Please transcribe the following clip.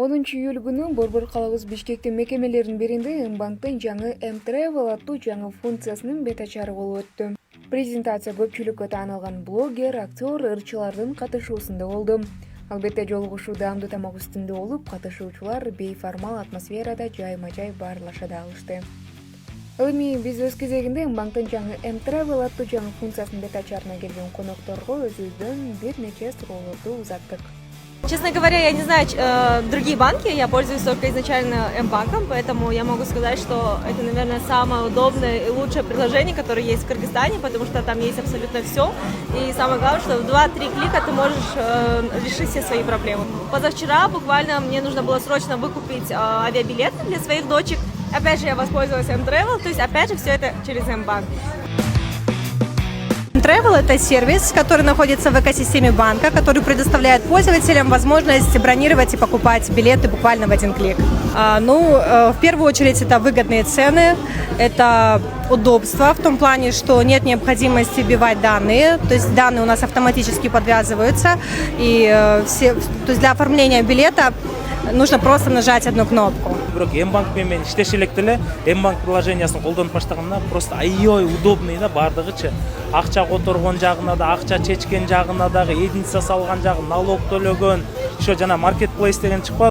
10 июль күнү Борбор калабыз Бишкектин мекемелеринин биринде М-банктын жаңы М-Travel аттуу жаңы функциясынын бет ачары болуп өттү. Презентация көпчүлүккө таанылган блогер, актер, ырчылардын катышуусунда болду. Албетте жолугушуу даамдуу тамак үстүндө болуп, катышуучулар бейформал атмосферада жайма-жай баарлаша да алышты. Ал эми биз өз кезегинде М-банктын жаңы М-Travel аттуу жаңы функциясынын бет ачарына келген конокторго өзүбүздөн бир нече суроолорду узаттык. Честно говоря, я не знаю другие банки, я пользуюсь только изначально М-банком, поэтому я могу сказать, что это, наверное, самое удобное и лучшее приложение, которое есть в Кыргызстане, потому что там есть абсолютно все. И самое главное, что в 2-3 клика ты можешь решить все свои проблемы. Позавчера буквально мне нужно было срочно выкупить авиабилеты для своих дочек. Опять же, я воспользовалась М-Travel, то есть опять же все это через М-банк. Travel – это сервис, который находится в экосистеме банка, который предоставляет пользователям возможность бронировать и покупать билеты буквально в один клик. В первую очередь, это выгодные цены, это удобство в том плане, что нет необходимости вбивать данные, то есть данные у нас автоматически подвязываются, и то есть для оформления билета нужно просто нажать одну кнопку. Бирок М-банкмен мен иштеше элек деле М-банк приложениясын колдонуп баштаганымда просто аябай удобный да бардыгычы. Акча которгон жагына да, акча чечкен жагына дагы, единица салган жагы, налог төлөгөн, еще жана маркетплейс деген чыкпады.